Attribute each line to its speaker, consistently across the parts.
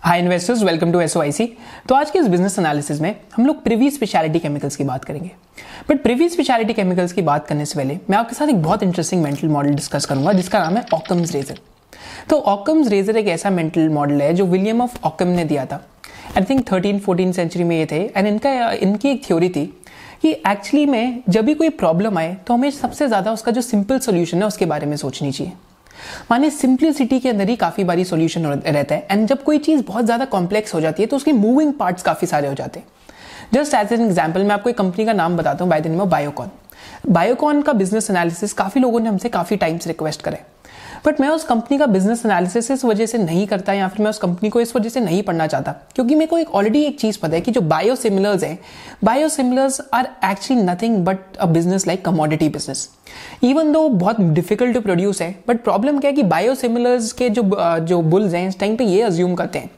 Speaker 1: Hi investors, welcome to SOIC. तो आज के इस बिजनेस एनालिसिस में हम लोग प्रिवी स्पेशलिटी केमिकल्स की बात करेंगे। बट प्रिवी स्पेशलिटी केमिकल्स की बात करने से पहले मैं आपके साथ एक बहुत इंटरेस्टिंग मेंटल मॉडल डिस्कस करूंगा जिसका नाम है ऑकम्स रेजर। तो ऑकम्स रेजर एक ऐसा मेंटल मॉडल है जो विलियम ऑफ ऑकम ने दिया था। आई थिंक 13-14 सेंचुरी में ये थे। एंड इनकी एक थ्योरी थी कि एक्चुअली में जब भी कोई प्रॉब्लम आए तो हमें सबसे ज़्यादा उसका जो सिंपल सोल्यूशन है उसके बारे में सोचनी चाहिए। माने सिंप्लिसिटी के अंदर ही काफ़ी बारी सॉल्यूशन रहता है। एंड जब कोई चीज़ बहुत ज़्यादा कॉम्प्लेक्स हो जाती है तो उसके मूविंग पार्ट्स काफ़ी सारे हो जाते हैं। जस्ट एज एन एग्जांपल मैं आपको एक कंपनी का नाम बताता हूँ bye the name of Biocon. Biocon का बिजनेस एनालिसिस काफ़ी लोगों ने हमसे काफ़ी टाइम से रिक्वेस्ट करे, बट मैं उस कंपनी का बिजनेस एनालिसिस इस वजह से नहीं करता या फिर मैं उस कंपनी को इस वजह से नहीं पढ़ना चाहता क्योंकि मेरे को ऑलरेडी एक चीज़ पता है कि जो बायोसिमिलर्स हैं, biosimilars are actually nothing but a business like commodity business. Even though बहुत डिफिकल्ट टू प्रोड्यूस है, बट प्रॉब्लम क्या है कि बायोसिमिलर्स के जो बुल्स हैं इस टाइम पे ये अज्यूम करते हैं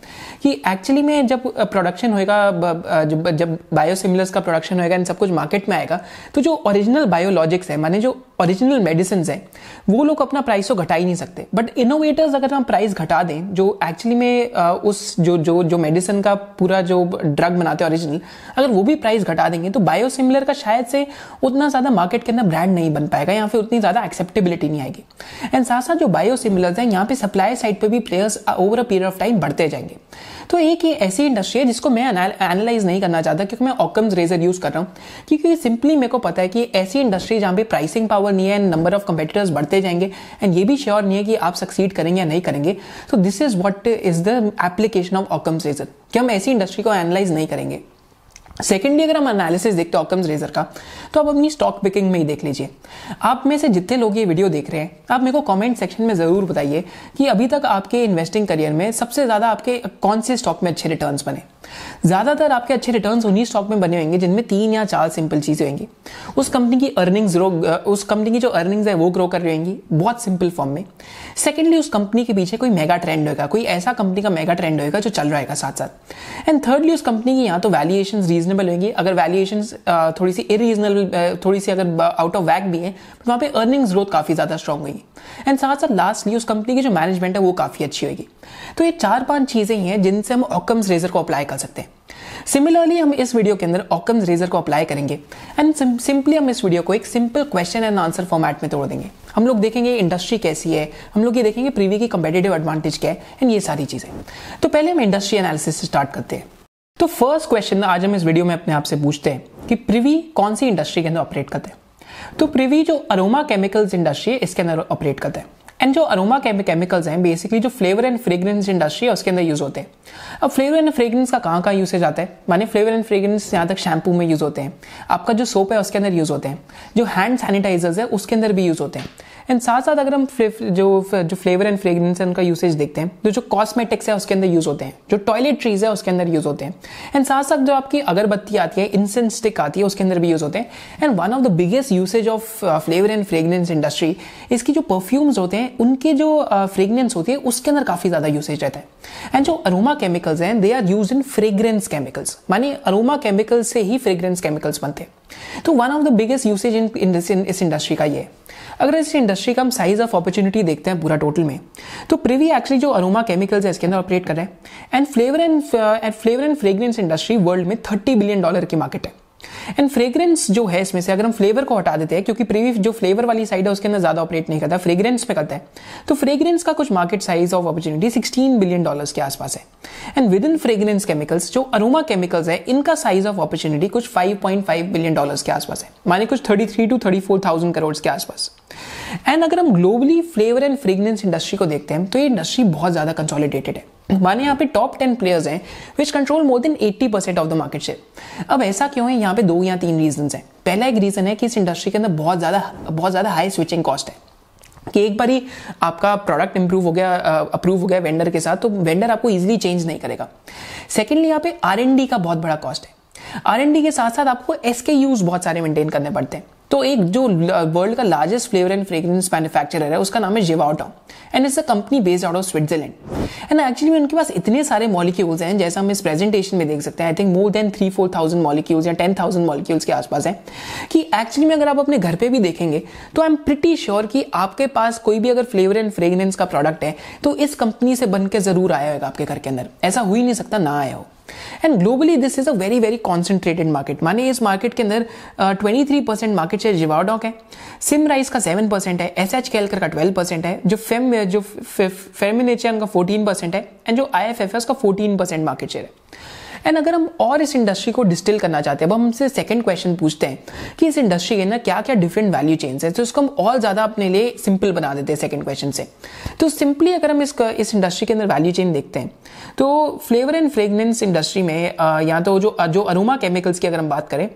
Speaker 1: कि एक्चुअली में जब प्रोडक्शन होएगा, जब बायोसिमिलर्स का प्रोडक्शन होएगा इन सब कुछ मार्केट में आएगा तो जो ओरिजिनल बायोलॉजिक्स है, माने जो ओरिजिनल मेडिसिन है, वो लोग अपना प्राइस तो घटा ही नहीं सकते। बट इनोवेटर्स अगर हम प्राइस घटा दें, जो एक्चुअली में उस जो मेडिसिन का पूरा जो ड्रग बनाते हैं ओरिजिनल, अगर वो भी प्राइस घटा देंगे तो बायोसिमिलर का शायद से उतना ज़्यादा मार्केट के अंदर ब्रांड नहीं बन पाएगा या फिर उतनी ज़्यादा एक्सेप्टेबिलिटी नहीं आएगी। एंड साथ साथ जो बायोसिमिलर्स हैं यहाँ पे सप्लाई साइड पे भी players over a period of time बढ़ते जाएंगे। तो एक ये ऐसी इंडस्ट्री है जिसको मैं एनालाइज नहीं करना चाहता क्योंकि मैं ऑकम्स रेजर यूज कर रहा हूँ, क्योंकि सिंपली मेरे को पता है कि ऐसी इंडस्ट्री जहाँ पे प्राइसिंग पावर नहीं है, नंबर ऑफ कंपेटिटर्स बढ़ते जाएंगे एंड ये भी श्योर नहीं है कि आप सक्सीड करेंगे या नहीं करेंगे। तो this is what is the application of Occam's razor कि हम ऐसी इंडस्ट्री को एनालाइज नहीं करेंगे। सेकेंडली अगर हम एनालिसिस देखते हैं ऑकम्स रेजर का, तो आप अपनी स्टॉक पिकिंग में ही देख लीजिए। आप में से जितने लोग ये वीडियो देख रहे हैं, आप मेरे को कमेंट सेक्शन में जरूर बताइए कि अभी तक आपके इन्वेस्टिंग करियर में सबसे ज्यादा आपके कौन से स्टॉक में अच्छे रिटर्न्स बने। ज्यादातर आपके अच्छे रिटर्न्स उन्हीं स्टॉक में बने होंगे जिनमें 3 या 4 सिंपल चीजें होंगी। उस कंपनी की जो अर्निंग्स है वो ग्रो कर रही होंगी बहुत सिंपल फॉर्म में। सेकेंडली उस कंपनी के पीछे कोई मेगा ट्रेंड होगा, कोई ऐसा कंपनी का मेगा ट्रेंड होगा जो चल रहा है साथ साथ। एंड थर्डली उस कंपनी की यहाँ तो वैल्यूएशन रीजनेबल होगी। अगर वैल्यूएशन थोड़ी सी इरीजनेबल, थोड़ी सी अगर आउट ऑफ वैक भी है तो वहाँ पे अर्निंग्स ग्रोथ काफी ज्यादा स्ट्रॉन्ग होगी। एंड साथ साथ लास्टली उस कंपनी की जो मैनेजमेंट है वो काफी अच्छी होगी। तो ये 4-5 चीजें ही हैं जिनसे हम ऑकम्स रेजर को अप्लाई कर सकते हैं। सिमिलरली हम इस वीडियो के अंदर ऑकम्स रेजर को अप्लाई करेंगे एंड सिंपली हम इस वीडियो को एक simple question and answer format में तोड़ देंगे। हम लोग देखेंगे इंडस्ट्री कैसी है, हम लोग ये देखेंगे प्रीवी की कंपेटिटिव एडवांटेज क्या है एंड ये सारी चीजें। तो पहले हम इंडस्ट्री एनालिसिस से स्टार्ट करते हैं। तो फर्स्ट क्वेश्चन आज हम इस वीडियो में अपने आप से पूछते हैं कि प्रीवी कौन सी इंडस्ट्री के अंदर ऑपरेट करते हैं। तो प्रीवी जो अरोमा केमिकल्स इंडस्ट्री है इसके अंदर ऑपरेट करते हैं। एंड जो अरोमा केमिकल्स हैं बेसिकली जो फ्लेवर एंड फ्रेग्रेंस इंडस्ट्री है उसके अंदर यूज होते हैं। अब फ्लेवर एंड फ्रेग्रेंस का कहाँ यूसेज आता है, माने फ्लेवर एंड फ्रेग्रेंस यहाँ तक शैम्पू में यूज होते हैं, आपका जो सोप है उसके अंदर यूज होते हैं, जो हैंड सैनिटाइजर्स है उसके अंदर भी यूज होते हैं। एंड साथ साथ अगर हम जो फ्लेवर एंड फ्रेग्रेंस है उनका यूसेज देखते हैं, जो कॉस्मेटिक्स है उसके अंदर यूज होते हैं, जो टॉयलेटरीज है उसके अंदर यूज होते हैं। एंड साथ साथ जो आपकी अगरबत्ती आती है, इंसेंस स्टिक आती है, उसके अंदर भी यूज होते हैं। And one of the biggest usage of flavour and fragrance industry, इसकी जो परफ्यूम्स होते हैं उनके जो फ्रेग्रेंस होती है उसके अंदर काफी ज्यादा यूसेज रहता है। एंड जो अरोमा केमिकल्स हैं they are used in fragrance chemicals, माने अरोमा केमिकल्स से ही फ्रेग्रेंस केमिकल्स बनते हैं। तो one of the biggest usage in इस इंडस्ट्री का ये है। अगर इस इंडस्ट्री का हम साइज ऑफ अपॉर्चुनिटी देखते हैं पूरा टोटल में, तो प्रिवी एक्चुअली जो अरोमा केमिकल्स है इसके अंदर ऑपरेट कर रहे हैं। And flavour and fragrance industry world में $30 बिलियन की मार्केट है। एंड फ्रेग्रेंस जो है इसमें से अगर हम फ्लेवर को हटा देते हैं, क्योंकि प्रीवी जो फ्लेवर वाली साइड है उसके अंदर ज्यादा ऑपरेट नहीं करता, फ्रेग्रेंस पे करता है, तो फ्रेग्रेंस का कुछ market size of opportunity $16 billion के आसपास है। And with in fragrance chemicals जो अरोमा केमिकल्स है इनका साइज ऑफ अपॉर्चुनिटी कुछ $5.5 बिलियन के आसपास है, माने कुछ 33 to 34,000 करोड़ के आसपास। एंड अगर हम globally flavour and fragrance industry को देखते हैं तो ये इंडस्ट्री बहुत ज्यादा कंसोलिडेटेड है, माने यहाँ पे टॉप 10 प्लेयर्स हैं which control more than 80% of the market share. अब ऐसा क्यों है, यहाँ पे 2 या 3 रीजंस हैं। पहला एक रीजन है कि इस इंडस्ट्री के अंदर बहुत ज्यादा हाई स्विचिंग कॉस्ट है कि एक बारी आपका प्रोडक्ट अप्रूव हो गया वेंडर के साथ तो वेंडर आपको इजीली चेंज नहीं करेगा। सेकेंडली यहाँ पे R&D का बहुत बड़ा कॉस्ट है। R&D के साथ साथ आपको SKUs बहुत सारे मेंटेन करने पड़ते हैं। तो एक जो वर्ल्ड का largest flavour and fragrance manufacturer है उसका नाम है जिवाओ and it's a company based out of Switzerland. And actually उनके पास इतने सारे मॉलिक्यूल्स हैं, जैसा हम इस प्रेजेंटेशन में देख सकते हैं, I think more than 3-4,000 molecules या 10,000 मॉलिक्यूल्स के आसपास हैं, कि एक्चुअली में अगर आप अपने घर पे भी देखेंगे तो आई एम प्रिटी श्योर कि आपके पास कोई भी अगर फ्लेवर एंड फ्रेग्रेंस का प्रोडक्ट है तो इस कंपनी से बन के जरूर आया होगा आपके घर के अंदर, ऐसा हो ही नहीं सकता ना आया हो। And globally this is a very very concentrated market, माने इस मार्केट के अंदर 23% मार्केट शेयर जिवाडॉक है, सिमराइज का 7% है, एसएच कैलकर का 12% है, जो फेमिनेचर का 14% है, एंड जो आईएफएफएस का 14% मार्केट शेयर है। एंड अगर हम और इस इंडस्ट्री को डिस्टिल करना चाहते हैं, अब हम हमसे सेकंड क्वेश्चन पूछते हैं कि इस इंडस्ट्री के अंदर क्या क्या डिफरेंट वैल्यू चेन्स है, तो इसको हम और ज्यादा अपने लिए सिंपल बना देते हैं सेकंड क्वेश्चन से। तो सिंपली अगर हम इस इंडस्ट्री के अंदर वैल्यू चेन देखते हैं तो फ्लेवर एंड फ्रेग्रेंस इंडस्ट्री में या तो जो अरोमा केमिकल्स की अगर हम बात करें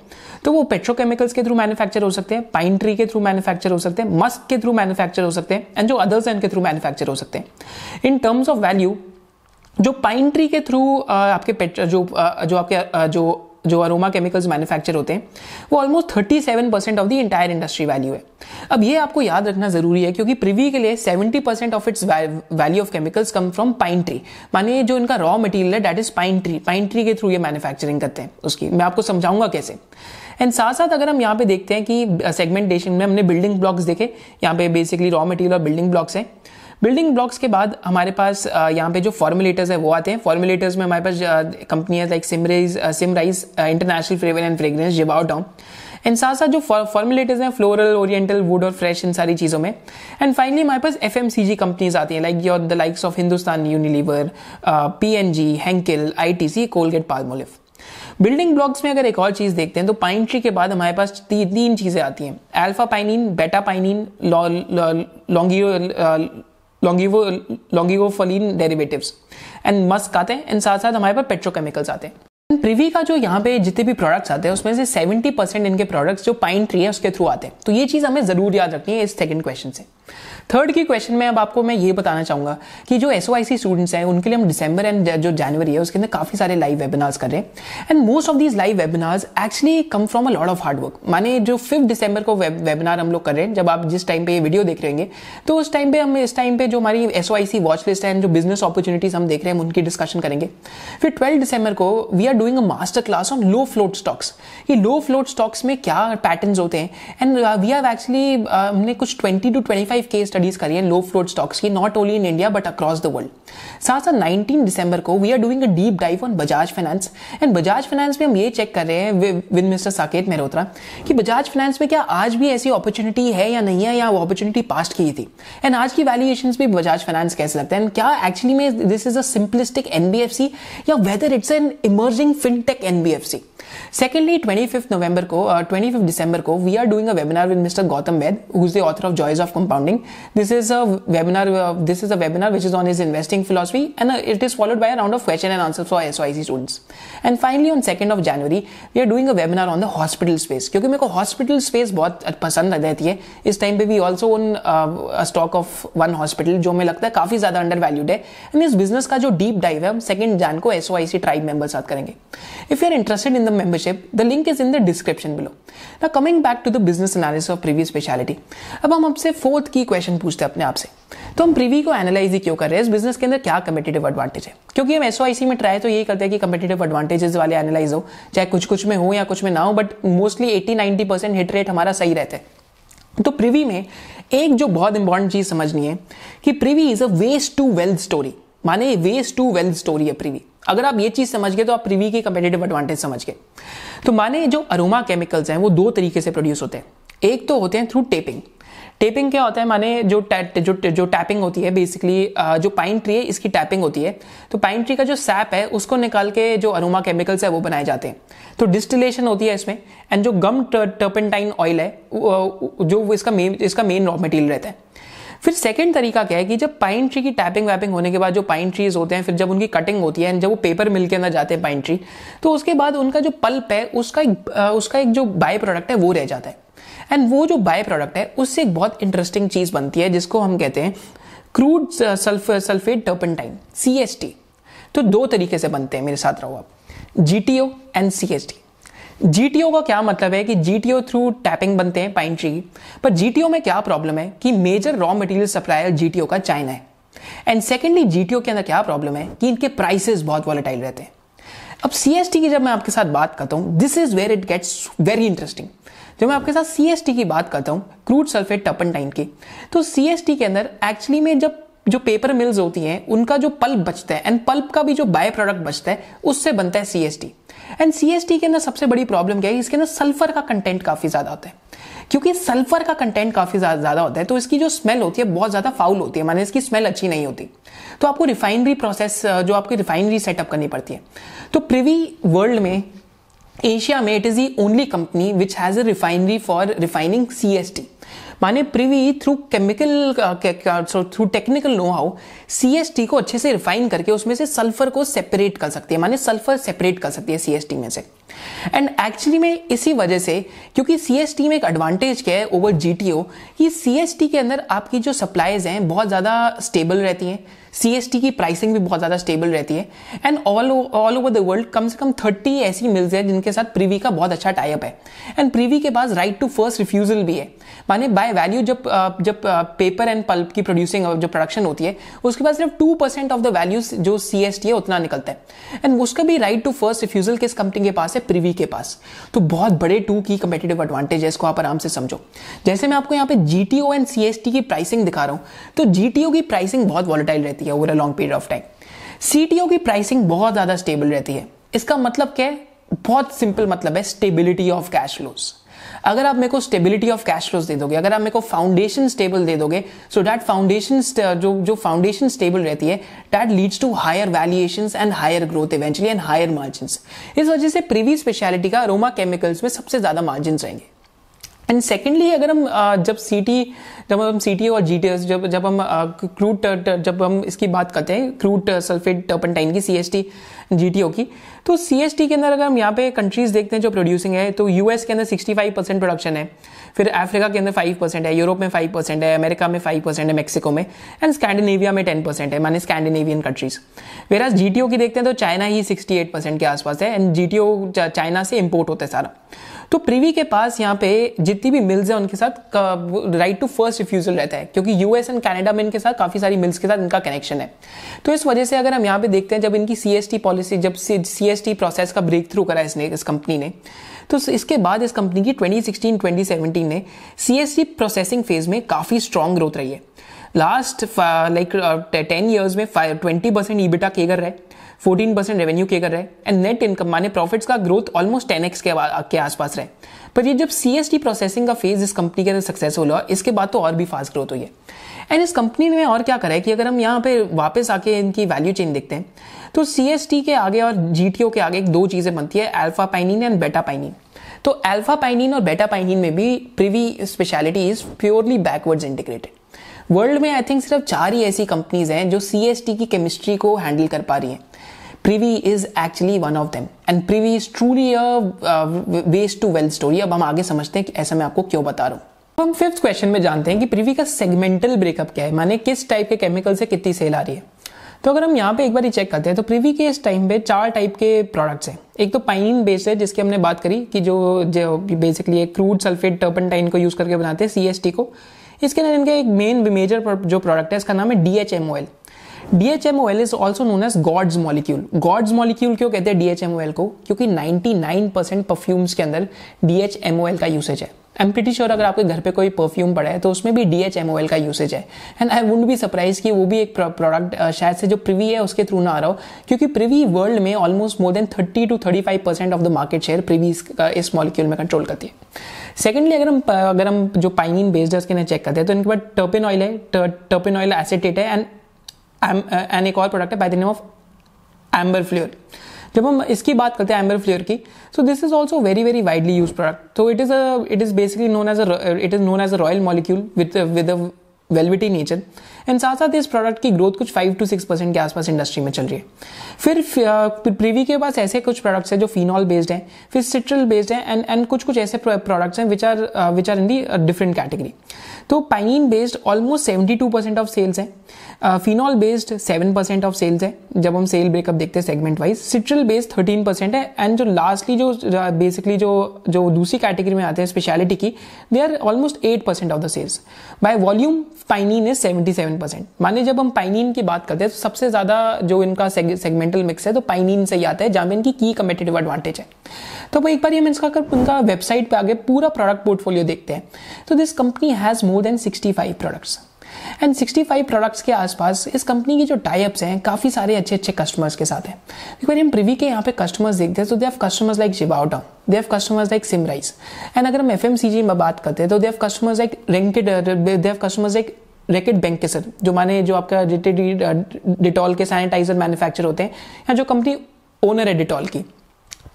Speaker 1: तो वो पेट्रोकेमिकल्स के थ्रू मैन्युफैक्चर हो सकते हैं, पाइन ट्री के थ्रू मैन्युफैक्चर हो सकते हैं, मस्क के थ्रू मैन्युफैक्चर हो सकते हैं, एंड जो अदर्स हैं उनके थ्रू मैन्युफैक्चर हो सकते हैं। इन टर्म्स ऑफ वैल्यू जो पाइन ट्री के थ्रू आपके जो अरोमा केमिकल्स मैन्युफैक्चर होते हैं वो almost 37% of the entire industry value है। अब ये आपको याद रखना जरूरी है क्योंकि प्रिवी के लिए 70% of its value of chemicals come from pine tree, माने जो इनका रॉ मटेरियल है दैट इज पाइन ट्री के थ्रू ये मैन्युफैक्चरिंग करते हैं उसकी, मैं आपको समझाऊंगा कैसे। एंड साथ साथ अगर हम यहाँ पे देखते हैं कि सेगमेंटेशन में हमने बिल्डिंग ब्लॉक्स देखे, यहाँ पे बेसिकली रॉ मटेरियल और बिल्डिंग ब्लॉक्स हैं। बिल्डिंग ब्लॉक्स के बाद हमारे पास यहाँ पे जो फॉर्मुलेटर्स है वो आते हैं। फॉर्मुलेटर्स में हमारे पास कंपनियां like Symrise International Flavour and Fragrance, जिवाओ एंड साथ साथ जो फॉर्मुलेटर्स हैं फ्लोरल, ओरिएंटल, वुड और फ्रेश, इन सारी चीज़ों में। एंड फाइनली हमारे पास FMCG कंपनीज आती हैं like the likes of Hindustan Unilever, PNG, Henkel, ITC, Colgate, Palmolive. Building blocks में अगर एक और चीज देखते हैं तो पाइन ट्री के बाद हमारे पास तीन चीजें आती हैं, अल्फा पाइनिन, बेटा पाइनिन, लॉन्गिवोफलिन डेरिवेटिव्स, एंड मस्क आते हैं, एंड साथ साथ हमारे पास पेट्रोकेमिकल्स आते हैं। प्रिवी का जो यहाँ पे जितने भी प्रोडक्ट्स आते हैं उसमें से 70% इनके प्रोडक्ट्स जो पाइन ट्री है उसके थ्रू आते हैं। तो ये चीज हमें जरूर याद रखनी है इस सेकंड क्वेश्चन से। थर्ड की क्वेश्चन में अब आपको मैं ये बताना चाहूंगा कि जो SOIC स्टूडेंट्स हैं उनके लिए हम दिसंबर एंड जो जनवरी है उसके अंदर काफी सारे लाइव वेबिनार्स कर रहे हैं, and most of these live webinars actually come from a lot of hard work. माने जो 5 दिसंबर को वेबिनार हम लोग कर रहे हैं, जब आप जिस टाइम पे ये वीडियो देख रहे होंगे तो उस टाइम पे हम इस टाइम पे जो हमारी SOIC वॉच लिस्ट है, जो बिजनेस अपॉर्चुनिटीज हम देख रहे हैं उनकी डिस्कशन करेंगे। फिर 12 दिसंबर को we are doing a master class on low float stocks, कि लो फ्लोट स्टॉक्स में क्या पैटर्न्स होते हैं, एंड वी हैव एक्चुअली हमने कुछ 20 to 25 केस स्टडीज करी है लो फ्लोट स्टॉक्स की, not only in India but across the world. साथ साथ 19 दिसंबर को we are doing a deep dive on Bajaj Finance, and Bajaj Finance में हम ये चेक कर रहे हैं विद मिस्टर साकेत मेहरोत्रा कि बजाज फाइनेंस में क्या आज भी ऐसी अपॉर्चुनिटी है या नहीं है, या वो अपॉर्चुनिटी पास्ट की थी, एंड आज की वैल्यूएशंस भी बजाज फाइनेंस कैसे लगता है, एंड क्या एक्चुअली में this is a simplistic NBFC या whether it's an emerging fintech NBFC। Secondly, 25th December को we are doing a webinar with Mr. Gautam Vaid, who is the author of Joys of Compounding. This is a webinar which is on his investing philosophy, and it is followed by a round of question and answers for SOIC students. And finally, on 2nd of January, we are doing a webinar on the hospital space, क्योंकि मेरे को hospital space बहुत पसंद रहती है। इस time पे भी also own a stock of one hospital, जो हमें लगता है काफी ज्यादा undervalued है, and इस बिजनेस का जो डीप डाइव है हम 2nd Jan को SOIC ट्राइब मेंबर साथ करेंगे। If you are interested in the membership, the link is in the description below. Now coming back to the business analysis of Privy specialty, अब हम आपसे fourth की question पूछते हैं अपने आप से, तो हम प्रिवी को एनालाइज ही क्यों कर रहे हैं, इस बिजनेस के अंदर क्या कम्पिटिटिव एडवांटेज है। क्योंकि हम SOIC में ट्राई तो यही करते हैं कि कम्पिटिटिव एडवांटेजेस वाले एनालाइज हो, चाहे कुछ में हो या कुछ में ना हो, बट मोस्टली 80-90% हिट रेट हमारा सही रहता है। तो प्रिवी में एक जो बहुत इंपॉर्टेंट चीज समझनी है कि Privi is a waste to wealth story, माने वेस्ट टू वेल्थ स्टोरी है प्रिवी। अगर आप ये चीज समझ गए तो आप प्रिवी की कंपेटिटिव एडवांटेज समझ गए। तो माने जो अरोमा केमिकल्स हैं वो दो तरीके से प्रोड्यूस होते हैं, एक तो होते हैं थ्रू टेपिंग। टेपिंग क्या होता है, माने जो टैपिंग होती है, बेसिकली जो पाइन ट्री है इसकी टैपिंग होती है, तो पाइन ट्री का जो सैप है उसको निकाल के जो अरोमा केमिकल्स है वो बनाए जाते हैं। तो डिस्टिलेशन होती है इसमें, एंड जो गम टर्पेंटाइन ऑयल है जो इसका मेन रॉ मटेरियल रहता है। फिर सेकंड तरीका क्या है कि जब पाइन ट्री की टैपिंग वैपिंग होने के बाद जो पाइन ट्रीज होते हैं, फिर जब उनकी कटिंग होती है, जब वो पेपर मिल के अंदर जाते हैं पाइन ट्री, तो उसके बाद उनका जो पल्प है उसका एक जो बाय प्रोडक्ट है वो रह जाता है, एंड वो जो बाय प्रोडक्ट है उससे एक बहुत इंटरेस्टिंग चीज बनती है जिसको हम कहते हैं क्रूड सल्फेट टर्पेंटाइन, CST। तो दो तरीके से बनते हैं, मेरे साथ रहो आप, GTO एंड CST। जीटीओ का क्या मतलब है कि जीटीओ थ्रू टैपिंग बनते हैं पाइन ट्री, पर जीटीओ में क्या प्रॉब्लम है कि major raw material supplier GTO का चाइना है। एंड सेकेंडली जीटीओ के अंदर क्या प्रॉब्लम है कि इनके प्राइसेस बहुत वॉलेटाइल रहते हैं। अब सीएसटी की जब मैं आपके साथ बात करता हूं, this is where it gets very interesting. जब मैं आपके साथ सीएसटी की बात करता हूं, क्रूड सल्फेट टर्पेंटाइन की, तो सीएसटी के अंदर एक्चुअली में जब जो पेपर मिल्स होती हैं उनका जो पल्प बचता है एंड पल्प का भी जो बाय प्रोडक्ट बचता है उससे बनता है सीएसटी। एंड सीएसटी के अंदर सबसे बड़ी प्रॉब्लम क्या है, इसके अंदर सल्फर का कंटेंट काफी ज्यादा होता है। क्योंकि सल्फर का कंटेंट काफी ज्यादा होता है तो इसकी जो स्मेल होती है बहुत ज्यादा फाउल होती है, माने इसकी स्मेल अच्छी नहीं होती। तो आपको रिफाइनरी प्रोसेस, जो आपकी रिफाइनरी सेटअप करनी पड़ती है। तो प्रिवी वर्ल्ड में, एशिया में, it is the only company which has a refinery for refining CST. माने Privi through through technical know how CST को अच्छे से रिफाइन करके उसमें से सल्फर को सेपरेट कर सकती है, माने सल्फर सेपरेट कर सकती है सीएसटी में से। एंड एक्चुअली में इसी वजह से, क्योंकि सीएसटी में एक एडवांटेज क्या है ओवर जीटीओ, कि सीएसटी के अंदर आपकी जो सप्लाईज हैं बहुत ज्यादा स्टेबल रहती हैं, सीएसटी की प्राइसिंग भी बहुत ज्यादा स्टेबल रहती है। And all over the world कम से कम 30 ऐसी मिल्स हैं जिनके साथ प्रिवी का बहुत अच्छा टाइप है। एंड प्रिवी के पास राइट टू फर्स्ट रिफ्यूजल भी है, माने बाय वैल्यू जब पेपर एंड पल्प की प्रोड्यूसिंग जो प्रोडक्शन होती है उसके पास सिर्फ 2% ऑफ द वैल्यू जो सीएसटी है उतना निकलता है। एंड उसका भी राइट टू फर्स्ट रिफ्यूजल किस कंपनी के पास है, प्रिवी के पास। तो बहुत बड़े टू की कंपेटिटिव एडवांटेज है, इसको आप आराम से समझो। जैसे मैं आपको यहाँ पे जीटीओ एंड सीएसटी की प्राइसिंग दिखा रहा हूं, तो जीटीओ की प्राइसिंग बहुत वॉलेटाइल रहती है over a long period of time. CTO की प्राइसिंग बहुत ज्यादा स्टेबल रहती है। इसका मतलब क्या है, बहुत सिंपल मतलब है, स्टेबिलिटी ऑफ कैश फ्लोज। अगर आप मेरे को स्टेबिलिटी ऑफ कैश फ्लोज दे दोगे, अगर आप मेरे को फाउंडेशन स्टेबल दे दोगे, सो दैट फाउंडेशन जो फाउंडेशन स्टेबल रहती है, that leads to higher valuations and higher growth eventually and higher margins. इस वजह से प्रिवी स्पेशलिटी का अरोमा केमिकल्स में सबसे ज्यादा मार्जिन रहेंगे। एंड सेकेंडली, अगर हम जब हम सीटी और जीटीएस जब हम इसकी बात करते हैं क्रूड सल्फेट टर्पेंटाइन की, सीएसटी जीटीओ की, तो सीएसटी के अंदर अगर हम यहाँ पे कंट्रीज देखते हैं जो प्रोड्यूसिंग है, तो यूएस के अंदर 65% प्रोडक्शन है, फिर अफ्रीका के अंदर 5% है, यूरोप में 5% है, अमेरिका में 5% है, मेक्सिको में, एंड स्कैंडिनेविया में 10% है, माने स्कैंडिनेवियन कंट्रीज। वेराज जीटीओ की देखते हैं तो चाइना ही 68% के आसपास है, एंड जीटीओ चाइना से इंपोर्ट होता है सारा। तो प्रिवी के पास यहाँ पे जितनी भी मिल्स है उनके साथ राइट टू फर्स्ट रिफ्यूजल रहता है, क्योंकि यूएस एंड कनाडा में इनके साथ काफी सारी मिल्स के साथ इनका कनेक्शन है। तो इस वजह से अगर हम यहाँ पे देखते हैं, जब इनकी सीएसटी पॉलिसी, जब सीएसटी प्रोसेस का ब्रेक थ्रू करा इस कंपनी ने, तो इसके बाद इस कंपनी की 2016-2017 ने सीएसटी प्रोसेसिंग फेज में काफी स्ट्रॉन्ग ग्रोथ रही है। लास्ट 10 ईयर्स में 20% ईबिटा केगर रहे, 14% रेवेन्यू केगर रहे, एंड नेट इनकम माने प्रॉफिट्स का ग्रोथ ऑलमोस्ट 10x के आसपास रहे। पर ये जब सीएसटी प्रोसेसिंग का फेज इस कंपनी के अंदर सक्सेसफुल हुआ, इसके बाद तो और भी फास्ट ग्रोथ हुई है। एंड इस कंपनी ने और क्या करा है कि अगर हम यहाँ पे वापस आके इनकी वैल्यू चेन देखते हैं, तो सीएसटी के आगे और जीटीओ के आगे दो चीजें बनती है, alpha pinene and beta pinene. तो अल्फा पाइनिन और बेटा पाइनिन में भी Privi speciality is purely backwards integrated. World में आई थिंक सिर्फ 4 ही ऐसी कंपनीज हैं जो सीएसटी की केमिस्ट्री को हैंडल कर पा रही हैं। Privi is actually one of them, and Privi is truly a waste to wealth story. अब हम आगे समझते हैं कि ऐसा मैं आपको क्यों बता रहा हूं। हम 5th क्वेश्चन में जानते हैं कि प्रिवी का सेगमेंटल ब्रेकअप क्या है, माने किस टाइप के केमिकल से कितनी सेल आ रही है। तो अगर हम यहाँ पे एक बार चेक करते हैं, तो प्रिवी के इस टाइम पे 4 टाइप के प्रोडक्ट्स हैं। एक तो पाइनिन बेस्ड है, जिसकी हमने बात करी कि जो बेसिकली एक क्रूड सल्फेट टर्पेंटाइन को यूज करके बनाते हैं सीएसटी को। इसके अंदर इनका एक मेजर जो प्रोडक्ट है, इसका नाम है DHMOL। DHMOL is also known as God's molecule. God's molecule क्यों कहते हैं DHMOL को, क्योंकि 99% परफ्यूम्स के अंदर DHMOL का यूसेज है। आई एम प्रीटी श्योर अगर आपके घर पे कोई परफ्यूम पड़ा है तो उसमें भी DHMOL का यूसेज है। And I wouldn't be surprise कि वो भी एक प्रोडक्ट शायद से जो प्रिवी है उसके थ्रू ना आ रहा हो, क्योंकि प्रिवी वर्ल्ड में almost more than 30 to 35% of the market share Privi इस मॉलिक्यूल में कंट्रोल करती है। सेकेंडली, अगर हम जो पाइनिन बेस्ड है उसके चेक करते हैं, तो इनके बाद टर्पेनॉइल है, टर्पेनॉइल एसिटेट है, एंड एक और प्रोडक्ट है by the name of Amber Fleur. जब हम इसकी बात करते हैं एम्बर फ्लेयर की, so this is also very widely use product. तो it is basically known as a royal molecule with a velvety nature, and साथ साथ इस प्रोडक्ट की ग्रोथ कुछ 5 to 6% के आसपास इंडस्ट्री में चल रही है। फिर प्रिवी के पास ऐसे कुछ प्रोडक्ट्स हैं जो फिनॉल बेस्ड हैं, फिर सिट्रल बेस्ड हैं एंड कुछ ऐसे प्रोडक्ट्स हैं which are in the different category. तो pinene based almost 72% of sales है, फिनॉल बेस्ड 7% ऑफ सेल्स है जब हम सेल ब्रेकअप देखते हैं सेगमेंट वाइज, सिट्रल बेस्ड 13% है एंड जो लास्टली जो बेसिकली जो दूसरी कैटेगरी में आते हैं स्पेशलिटी की, they are almost 8% of the sales. By volume pinene is 77%। माने जब हम पाइनिन की बात करते हैं तो सबसे ज्यादा जो इनका सेगमेंटल मिक्स है तो पाइनिन से ही आता है, जहां में इनकी की कम्पिटिटिव एडवांटेज है। तो अब एक बार हम इनका वेबसाइट पे आगे पूरा प्रोडक्ट पोर्टफोलियो देखते हैं तो this company has more than 65 products and 65 products के आसपास इस कंपनी की जो टाइप्स हैं काफी सारे अच्छे कस्टमर्स के साथ हैं। एक बार हम प्रिवी के यहाँ पे कस्टमर्स देखते हैं तो दे हैव कस्टमर्स लाइक जिबाओटा, they have customers like Symrise and अगर हम एफएमसीजी में बात करते हैं तो they have customers like Reckitt Benckiser, जो माने जो आपका डिटॉल के सैनिटाइजर मैन्युफैक्चर होते हैं या जो कंपनी ओनर है डिटॉल की।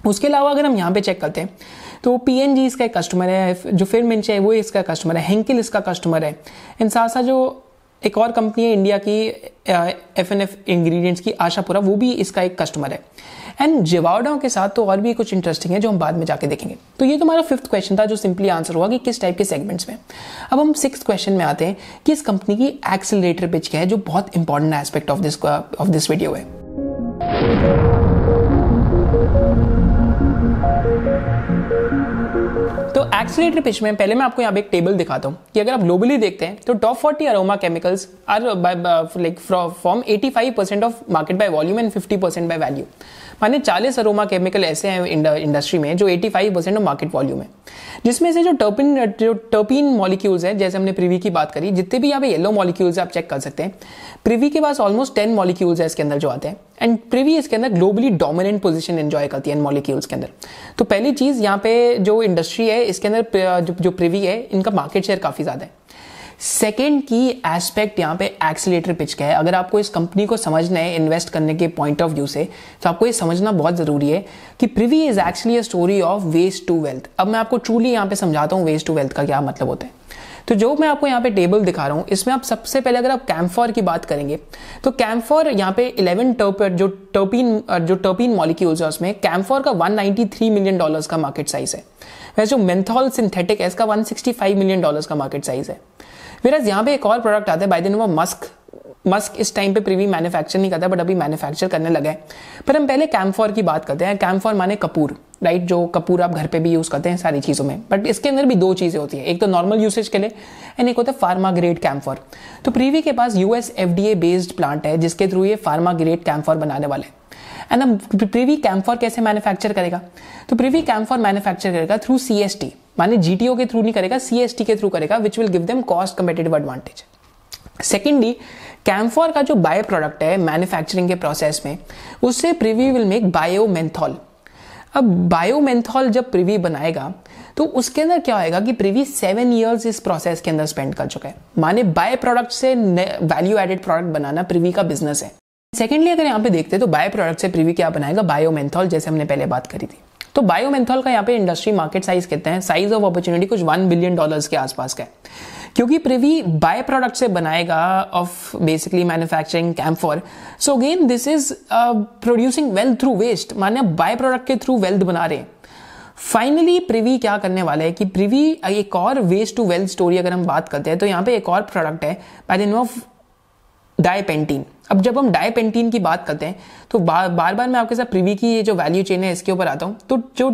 Speaker 1: उसके अलावा अगर हम यहाँ पे चेक करते हैं तो पीएनजी इसका एक कस्टमर है, जो फिरमिंच है वो इसका कस्टमर है, हेंकिल इसका कस्टमर है। इन साथ साथ जो एक और कंपनी है इंडिया की एफएनएफ इंग्रेडिएंट्स की आशापुरा, वो भी इसका एक कस्टमर है। एंड जिवाडा के साथ तो और भी कुछ इंटरेस्टिंग है जो हम बाद में जाके देखेंगे। तो ये तो हमारा 5th क्वेश्चन था जो सिंपली आंसर हुआ कि किस टाइप के सेगमेंट्स में। अब हम 6th क्वेश्चन में आते हैं कि इस कंपनी की एक्सेलरेटर पिच क्या है, जो बहुत important aspect of this video है। तो एक्सेलरेटर पिच में पहले मैं आपको यहाँ पे एक टेबल दिखाता हूँ कि अगर आप ग्लोबली देखते हैं तो top 40 aroma chemicals are like from 85% of market by volume and 50% by value. माने 40 अरोमा केमिकल ऐसे हैं इंडस्ट्री में जो 85% ऑफ मार्केट वॉल्यूम है, जिसमें से जो टर्पीन मॉलिक्यूल्स हैं, जैसे हमने प्रिवी की बात करी, जितने भी यहाँ पे येलो मॉलिक्यूल्स आप चेक कर सकते हैं, प्रिवी के पास ऑलमोस्ट 10 मॉलिक्यूल्स है इसके अंदर जो आते हैं एंड प्रिवी इसके अंदर ग्लोबली डोमिनेंट पोजीशन एंजॉय करती है इन मॉलिक्यूल्स के अंदर। तो पहली चीज यहाँ पे जो इंडस्ट्री है इसके अंदर जो प्रिवी है इनका मार्केट शेयर काफी ज्यादा है। सेकेंड की एस्पेक्ट यहाँ पे एक्सीलरेटर पिच का है। अगर आपको इस कंपनी को समझना है इन्वेस्ट करने के पॉइंट ऑफ व्यू से तो आपको ये समझना बहुत जरूरी है कि Privi is actually a story of waste to wealth. अब मैं आपको ट्रूली यहाँ पे समझाता हूँ वेस्ट टू वेल्थ का क्या मतलब होता है। तो जो मैं आपको यहाँ पे टेबल दिखा रहा हूँ इसमें आप सबसे पहले अगर आप कैम्फोर की बात करेंगे तो कैम्फोर यहाँ पे 11 टर्पीन मॉलिक्यूल्स है उसमें कैम्फोर का $193 मिलियन का मार्केट साइज है। वैसे जो मेंथॉल सिंथेटिक है इसका $165 मिलियन का मार्केट साइज है। फिर यहाँ पे एक और प्रोडक्ट आता है by the name of Musk इस टाइम पे प्रिवी मैन्युफैक्चर नहीं करता बट अभी मैन्युफैक्चर करने लगा है। पर हम पहले कैम्फोर की बात करते हैं। कैम्फोर माने कपूर, राइट, जो कपूर आप घर पे भी यूज करते हैं सारी चीजों में, बट इसके अंदर भी दो चीजें होती है, एक तो नॉर्मल यूसेज के लिए एंड एक होता है फार्मा ग्रेड कैम्फोर। तो प्रिवी के पास US FDA बेस्ड प्लांट है जिसके थ्रू ये फार्मा ग्रेड कैम्फोर बनाने वाले हैं। एंड अब प्रिवी कैम्फोर कैसे मैन्युफैक्चर करेगा, तो प्रिवी कैम्फोर मैन्युफैक्चर करेगा थ्रू CST, माने GTO के थ्रू नहीं करेगा, CST के थ्रू करेगा, which will give them cost competitive advantage. Secondly camphor का जो बायो प्रोडक्ट है मैन्युफैक्चरिंग के प्रोसेस में उससे प्रिवी विल मेक बायोमेंथॉल। अब बायोमेंथॉल जब प्रिवी बनाएगा तो उसके अंदर क्या होएगा कि प्रिवी 7 इयर्स इस प्रोसेस के अंदर स्पेंड कर चुका है। माने बायो प्रोडक्ट से वैल्यू एडेड प्रोडक्ट बनाना प्रिवी का बिजनेस है। सेकेंडली अगर यहाँ पे देखते हैं तो बायो प्रोडक्ट से प्रिवी क्या बनाएगा, बायोमेंथॉल, जैसे हमने पहले बात करी थी। तो बायोमेंथॉल का यहाँ पे इंडस्ट्री मार्केट साइज कितना है, साइज ऑफ अपॉर्चुनिटी कुछ $1 बिलियन के आसपास का है, क्योंकि प्रिवी बाय प्रोडक्ट से बनाएगा of basically manufacturing camphor. So again this is producing wealth through waste, माने बाय प्रोडक्ट के थ्रू वेल्थ बना रहे हैं। फाइनली प्रिवी क्या करने वाला है कि प्रिवी एक और वेस्ट टू वेल्थ स्टोरी अगर हम बात करते हैं तो यहाँ पे एक और प्रोडक्ट है बाय द नेम ऑफ डाइपेंटीन। अब जब हम डाइपेंटीन की बात करते हैं तो बार बार मैं आपके साथ प्रिवी की ये जो वैल्यू चेन है इसके ऊपर आता हूँ। तो जो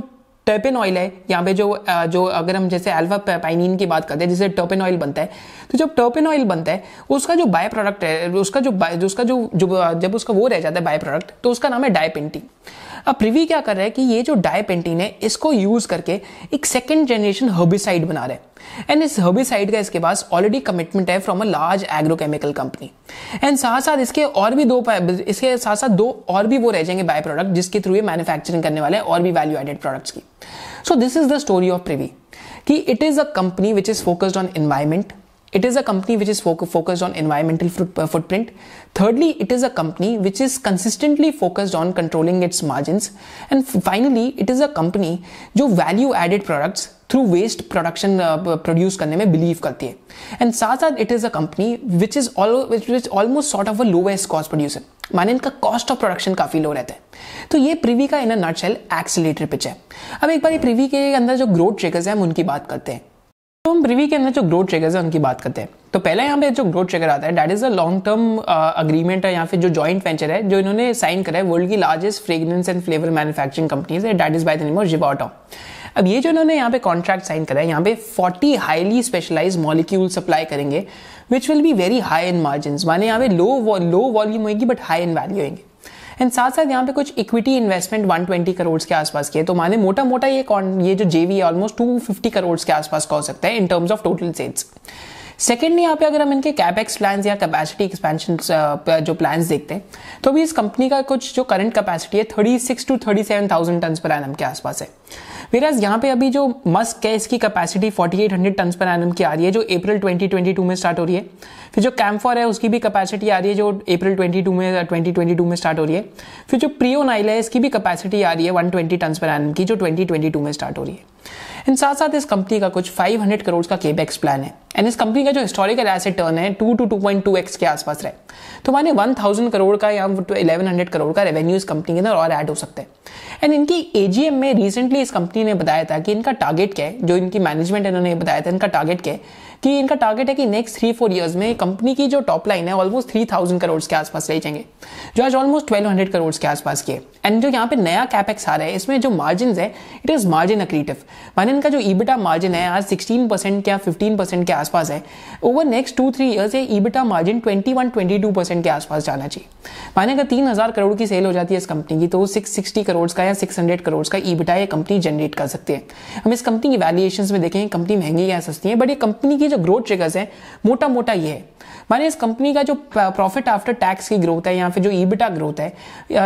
Speaker 1: टर्पेन ऑयल है यहाँ पे जो अगर हम जैसे अल्फा पाइनिन की बात करते हैं जिससे टर्पेन ऑयल बनता है, तो जब टर्पेन ऑयल बनता है उसका जो बाय प्रोडक्ट है जब उसका वो रह जाता है बाय प्रोडक्ट तो उसका नाम है डाइपेंटीन। अब प्रिवी क्या कर रहा है कि ये जो डाइपेंटीन है इसको यूज करके एक सेकंड जनरेशन हर्बिसाइड बना रहे हैं एंड इस हर्बिसाइड का इसके पास ऑलरेडी कमिटमेंट है from a large agrochemical company and साथ साथ इसके साथ साथ दो और भी वो रह जाएंगे बाय प्रोडक्ट जिसके थ्रू ये मैन्युफैक्चरिंग करने वाले हैं और भी वैल्यू एडेड प्रोडक्ट्स की। So this is the story of Privi कि it is a company which is focused on environment, it is a company which is focused on environmental footprint. Thirdly, it is a company which is consistently focused on controlling its margins. And finally, it is a company जो value added products through waste production produce करने में believe करती है. And साथ साथ it is a company which is almost sort of a lowest cost producer, माने इनका cost of production काफी लो रहता है. तो ये प्रिवी का इन अ नटशेल एक्सीलरेटर पिच है. अब एक बार प्रिवी के अंदर जो ग्रोथ ट्रिगर्स हैं हम उनकी बात करते हैं. तो हम प्रिवी के अंदर जो ग्रोथ ट्रिगर्स हैं उनकी बात करते हैं. तो पहला यहाँ पे जो ग्रोथ ट्रिगर आता है that is a long term agreement है या फिर जो जॉइंट वेंचर है जो इन्होंने साइन करा है वर्ल्ड की largest fragrance and flavour manufacturing companies है, that is by the name of जिवाटो. अब ये जो इन्होंने यहाँ पे कॉन्ट्रैक्ट साइन करा है, यहाँ पे 40 हाईली स्पेशलाइज्ड मॉलिक्यूल सप्लाई करेंगे which will be very high in margins, माने यहाँ पे लो वॉल्यूम होगी बट हाई इन वैल्यू होंगे. एंड साथ साथ यहाँ पे कुछ इक्विटी इन्वेस्टमेंट 120 करोड़ के आसपास की है. तो माने मोटा मोटा ये जो जेवी है ऑलमोस्ट 250 करोड़ के आसपास का हो सकता है in terms of total sales. Secondly यहाँ पे अगर हम इनके कैपेक्स प्लान्स या कैपेसिटी एक्सपेंशन जो प्लान्स देखते हैं तो भी इस कंपनी का कुछ जो करंट कैपेसिटी है 36 to 37,000 टन पर एनम के आसपास है. वेराज यहाँ पे अभी जो मस्क है इसकी कैपेसिटी 4800 टन पर एनम की आ रही है जो अप्रैल 2022 में स्टार्ट हो रही है. फिर जो कैम्फॉर है उसकी भी कैपेसिटी आ रही है जो अप्रैल 2022 में स्टार्ट हो रही है. फिर जो प्रियोनाइल है इसकी भी कैपेसिटी आ रही है 120 टन पर एनम की जो 2022 में स्टार्ट हो रही है. इन साथ साथ इस कंपनी का कुछ 500 करोड़ का केपेक्स प्लान है. एंड इस कंपनी का जो हिस्टोरिकल एसेट टर्न है 2 to 2.2x के आसपास रहे. तो माने 1000 करोड़ का या 1100 करोड़ का रेवेन्यू इस कंपनी के अंदर और ऐड हो सकता है. एंड इनकी एजीएम में रिसेंटली इस कंपनी ने बताया था कि इनका टारगेट क्या है, जो इनकी मैनेजमेंट इन्होंने बताया था इनका टारगेट क्या है कि इनका टारगेट है कि नेक्स्ट 3-4 ईयर्स में कंपनी की जो टॉप लाइन है ऑलमोस्ट 3000 करोड़ के आसपास रह जाएंगे जो आज ऑलमोस्ट 1200 करोड़ के आसपास की है. एंड जो यहाँ पे नया कैपेक्स आ रहा है इसमें जो मार्जिन है इट इज मार्जिन एक्रीटिव, माने इनका जो ईबिटा मार्जिन है आज 16% या 15% के आसपास है. Over next 2-3 years EBITDA margin 21-22% के आसपास जाना चाहिए. माने अगर 3000 करोड़ की सेल हो जाती है इस कंपनी की तो 660 करोड़ का या 600 करोड़ का ईबिटा ये कंपनी जनरेट कर सकती है. हम इस कंपनी की वैल्यूएशंस में देखें कंपनी महंगी या सस्ती है, बट ये कंपनी की जो ग्रोथ ट्रिगर्स है मोटा मोटा ये है. माने इस कंपनी का जो प्रॉफिट आफ्टर टैक्स की ग्रोथ है या फिर जो ईबिटा ग्रोथ है,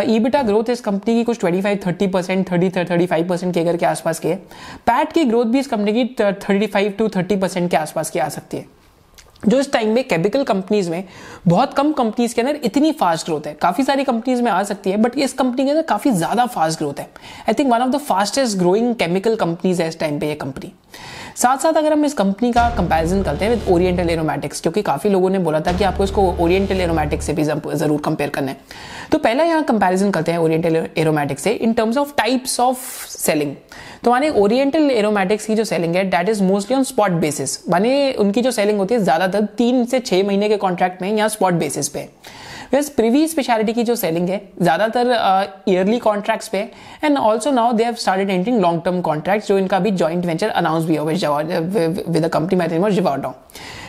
Speaker 1: ईबिटा ग्रोथ इस कंपनी की कुछ 25-30% 35% के के आसपास की है. पैट की ग्रोथ भी इस कंपनी की 35 to 30% के आसपास की आ सकती है. जो इस टाइम में केमिकल कंपनीज में बहुत कम कंपनीज के अंदर इतनी फास्ट ग्रोथ है. काफी सारी कंपनीज में आ सकती है बट इस कंपनी के अंदर काफी ज्यादा फास्ट ग्रोथ है. I think one of the fastest growing chemical companies है इस टाइम पे ये कंपनी. साथ साथ अगर हम इस कंपनी का कंपैरिजन करते हैं विद ओरिएंटल एरोमेटिक्स, क्योंकि काफी लोगों ने बोला था कि आपको इसको ओरिएंटल एरोमेटिक्स से भी जरूर कंपेयर करना है, तो पहला यहाँ कंपैरिजन करते हैं ओरिएंटल एरोमेटिक्स से इन terms of types of selling. तो माने ओरिएंटल एरोमेटिक्स की जो सेलिंग है that is mostly on spot basis, माने उनकी जो सेलिंग होती है ज्यादातर 3 से 6 महीने के कॉन्ट्रैक्ट में या स्पॉट बेसिस पे. वैसे प्रिवी स्पेशलिटी की जो सेलिंग है ज्यादातर ईयरली कॉन्ट्रैक्ट्स पे and also now they have started entering long term contracts जो इनका भी जॉइंट वेंचर अनाउंस भी हुआ with a company by the name of जिवाटो.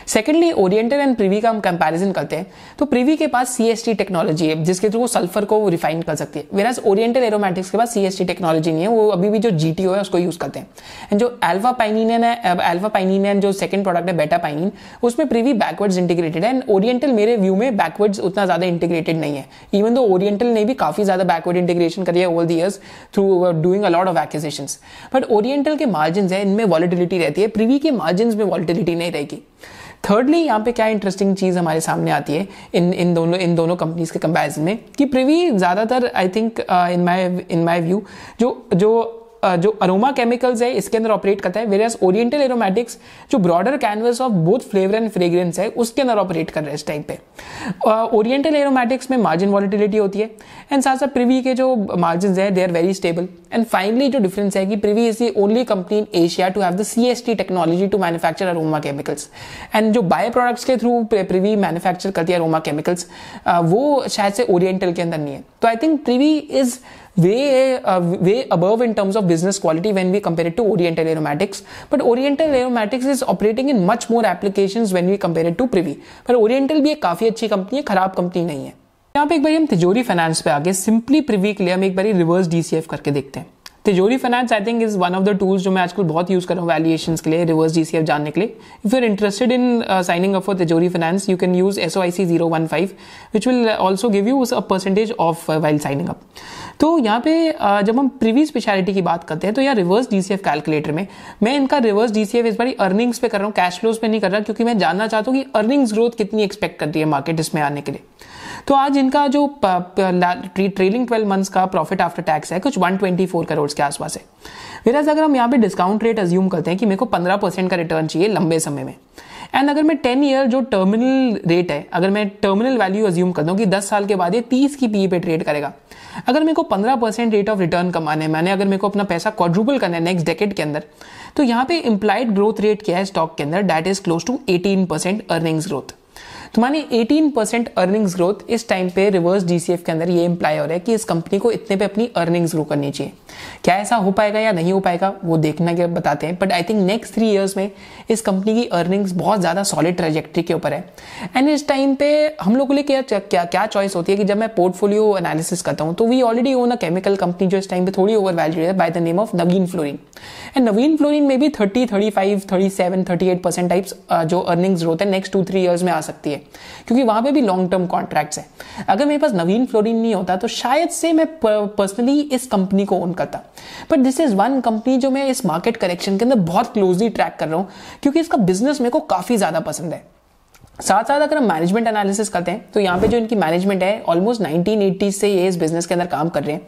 Speaker 1: सेकेंडली ओरिएंटल एंड प्रिवी का हम कंपैरिजन करते हैं तो प्रिवी के पास CST टेक्नोलॉजी है जिसके थ्रू वो सल्फर को रिफाइन कर सकती है, वेराज ओरिएंटल एरोमेटिक्स के पास CST टेक्नोलॉजी नहीं है, वो अभी भी जो GTO है उसको यूज करते हैं. एंड जो अल्फा पाइनिन है जो सेकंड प्रोडक्ट है बेटा पाइनिन उसमें प्रिवी बैकवर्ड्स इंटीग्रेटेड है एंड ओरिएंटल मेरे व्यू में बैकवर्ड्स उतना ज्यादा इंटीग्रेटेड नहीं है. इवन दो ओरिएंटल ने भी काफी ज्यादा बैकवर्ड इंटीग्रेशन करी है over the years through doing a lot of acquisitions, but oriental के मार्जिन है इनमें वॉलिटिलिटी रहती है, प्रिवी के मार्जिन में वॉलिटिलिटी नहीं रहेगी. थर्डली यहाँ पे क्या इंटरेस्टिंग चीज हमारे सामने आती है इन दोनों कंपनीज के कंपैरिजन में कि प्रिवी ज्यादातर I think in my view जो अरोमा केमिकल्स है इसके अंदर ऑपरेट करता है, वेरियस ओरिएंटल एरोमेटिक्स जो broader canvas of both flavour and fragrance है उसके अंदर ऑपरेट कर रहे हैं इस टाइम पे. ओरिएंटल एरोमेटिक्स में मार्जिन वॉलिटिलिटी होती है एंड साथ साथ प्रिवी के जो मार्जिन है they are very stable. And finally जो डिफरेंस है कि Privi is the only company in Asia to have the CST technology to manufacture aroma chemicals and जो बाय प्रोडक्ट्स के थ्रू प्रिवी मैन्युफैक्चर करती है अरोमा केमिकल्स वो शायद से ओरिएंटल के अंदर नहीं है. तो I think Privi is way above in terms of business quality when we compare it to Oriental Aromatics, but Oriental Aromatics is operating in much more applications when we compare it to Privi. पर Oriental भी एक काफी अच्छी company है, खराब company नहीं है. यहाँ पे एक बार हम तिजोरी फाइनेंस पे आगे सिंपली प्रिवी के लिए हम एक बार रिवर्स DCF करके देखते हैं. तिजोरी finance I think is one of the tools जो मैं आजकल बहुत यूज कर रहा हूँ वैल्यूएशंस के लिए, रिवर्स DCF जानने के लिए. If you are interested in signing up for Tijori Finance, you can use SOIC 015 which will also give you a percentage of while signing up. तो यहाँ पे जब हम प्रीवी स्पेशलिटी की बात करते हैं तो यार रिवर्स DCF कैलकुलेटर में मैं इनका रिवर्स DCF इस बार अर्निंग्स पे कर रहा हूँ, कैश फ्लोज पे नहीं कर रहा, क्योंकि मैं जानना चाहता हूँ कि अर्निंग्स ग्रोथ कितनी एक्सपेक्ट करती है मार्केट इसमें आने के लिए. तो आज इनका जो ट्रेलिंग 12 मंथ्स का प्रॉफिट आफ्टर टैक्स है कुछ 124 करोड़ के आसपास है. वेराज अगर हम यहाँ पे डिस्काउंट रेट अज्यूम करते हैं कि मेरे को 15% का रिटर्न चाहिए लंबे समय में, एंड अगर मैं 10 ईयर जो टर्मिनल रेट है, अगर मैं टर्मिनल वैल्यू अज्यूम करता हूँ कि 10 साल के बाद ये 30 की PE पे ट्रेड करेगा, अगर मेरे को 15% रेट ऑफ रिटर्न कमाने हैं, मैंने अगर मेरे को अपना पैसा क्वाड्रुपल करना है नेक्स्ट डेकेड के अंदर, तो यहाँ पे इंप्लाइड ग्रोथ रेट क्या है स्टॉक के अंदर, that is close to 18% earnings growth. तो मानिए 18% अर्निंग्स ग्रोथ इस टाइम पे रिवर्स DCF के अंदर ये इंप्लाई हो रहा है कि इस कंपनी को इतने पे अपनी अर्निंग्स ग्रो करनी चाहिए. क्या ऐसा हो पाएगा या नहीं हो पाएगा वो देखना के बताते हैं, but I think next 3 years में इस कंपनी की अर्निंग्स बहुत ज़्यादा सॉलिड ट्रेजेक्ट्री के ऊपर है. एंड इस टाइम पे हम लोगों के लिए क्या चॉइस होती है कि जब मैं पोर्टफोलियो एनालिसिस करता हूँ तो we already own a chemical company जो इस टाइम पे थोड़ी ओवर वैल्यूड है by the name of Navin fluorine. And Navin fluorine में भी 30, 35, 37, 38% टाइप्स जो अर्निंग्स ग्रोथ है नेक्स्ट 2-3 ईयर्स में आ सकती है, क्योंकि वहां पे भी लॉन्ग टर्म कॉन्ट्रैक्ट्स है. अगर मेरे पास नवीन फ्लोरिन नहीं होता तो शायद से मैं पर्सनली इस कंपनी को ओन करता. But this is one company जो मैं इस मार्केट करेक्शन के अंदर बहुत क्लोजली ट्रैक कर रहा हूं, क्योंकि इसका बिजनेस मेरे को काफी ज्यादा पसंद है. साथ साथ अगर हम मैनेजमेंट एनालिसिस करते हैं तो यहाँ पे जो इनकी मैनेजमेंट है ऑलमोस्ट 1980 से ये इस बिजनेस के अंदर काम कर रहे हैं,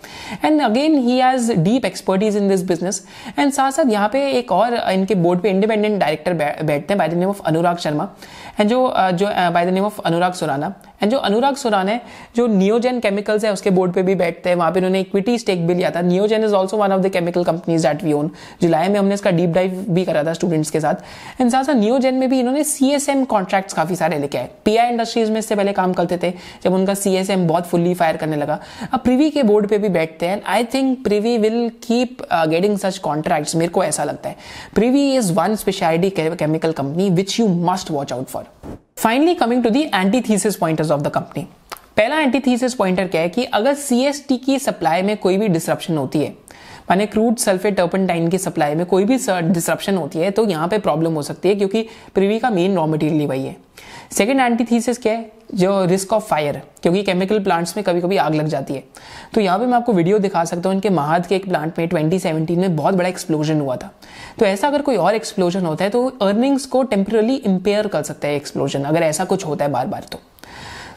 Speaker 1: and again he has deep expertise in this business. And साथ साथ यहाँ पे एक और इनके बोर्ड पे इंडिपेंडेंट डायरेक्टर बैठते हैं by the name of Anurag Sharma, and जो by the name of Anurag Surana. And जो अनुराग सुराना है जो नियोजन केमिकल्स है उसके बोर्ड पे भी बैठते हैं, वहां पे उन्होंने इक्विटी स्टेक भी लिया था. Niyojan is also one of the chemical companies that we own. जुलाई में हमने इसका डीप डाइव भी करा था स्टूडेंट्स के साथ. एंड साथ साथ नियोजन में भी इन्होंने CSM कॉन्ट्रैक्ट्स काफी सारे लेके आए. PI इंडस्ट्रीज में इससे पहले काम करते थे, जब उनका CSM बहुत फुल्ली फायर करने लगा. अब प्रिवी के बोर्ड पे भी बैठते हैं. I think Privi will keep getting such contracts, मेरे को ऐसा लगता है. Privi is one speciality chemical company which you must watch out for. Finally coming to the antithesis pointers of the company. पहला एंटीथीसिस पॉइंटर क्या है कि अगर CST की सप्लाई में कोई भी डिसरप्शन होती है, माने क्रूड सल्फेट टर्पेंटाइन की सप्लाई में कोई भी डिसरप्शन होती है, तो यहाँ पे प्रॉब्लम हो सकती है, क्योंकि प्रिवी का मेन रॉ मटेरियल ही वही है. सेकेंड एंटीथीसिस क्या है, जो रिस्क ऑफ फायर, क्योंकि केमिकल प्लांट्स में कभी कभी आग लग जाती है. तो यहाँ पे मैं आपको वीडियो दिखा सकता हूँ, इनके महाद के एक प्लांट में 2017 में बहुत बड़ा एक्सप्लोजन हुआ था. तो ऐसा अगर कोई और एक्सप्लोजन होता है तो अर्निंग्स को टेम्पररी इंपेयर कर सकता है एक्सप्लोजन, अगर ऐसा कुछ होता है बार बार. तो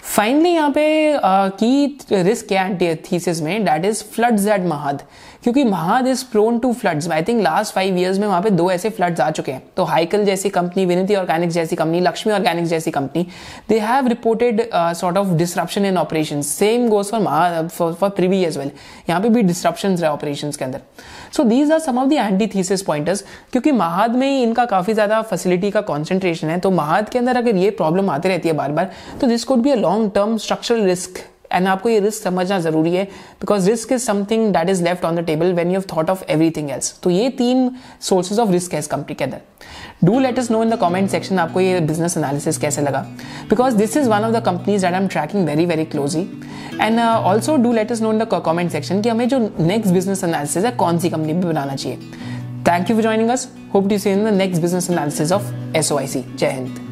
Speaker 1: फाइनली यहाँ पे की रिस्क है एंटीथीसिस में, that is floods at Mahad, क्योंकि Mahad is prone to floods. I think last 5 years में वहां पे 2 ऐसे फ्लड्स आ चुके हैं. तो हाइकल जैसी कंपनी, विनिति ऑर्गेनिक्स जैसी कंपनी, लक्ष्मी ऑर्गेनिक्स जैसी company, they have reported sort of disruption in operations. Same goes for Privi as well. यहाँ पे भी डिसरप्शंस रहे ऑपरेशंस के अंदर. So these are some of the antithesis pointers, क्योंकि महाद में ही इनका काफी ज्यादा फैसिलिटी का कॉन्सेंट्रेशन है. तो महाद के अंदर अगर ये प्रॉब्लम आती रहती है बार बार, तो this could be a long term structural risk. And आपको ये रिस्क समझना जरूरी है, because risk is something that is left on the table when you have thought of everything else. तो ये 3 सोर्सेज ऑफ रिस्क है इस कंपनी के अंदर. Do let us know in the comment section आपको ये बिजनेस एनालिसिस कैसे लगा, because this is one of the companies that I am tracking very very closely. And also do let us know in the comment section कि हमें जो next business analysis है कौन सी company पे बनाना चाहिए. Thank you for joining us. Hope to see in the next business analysis of SOIC. जय हिंद.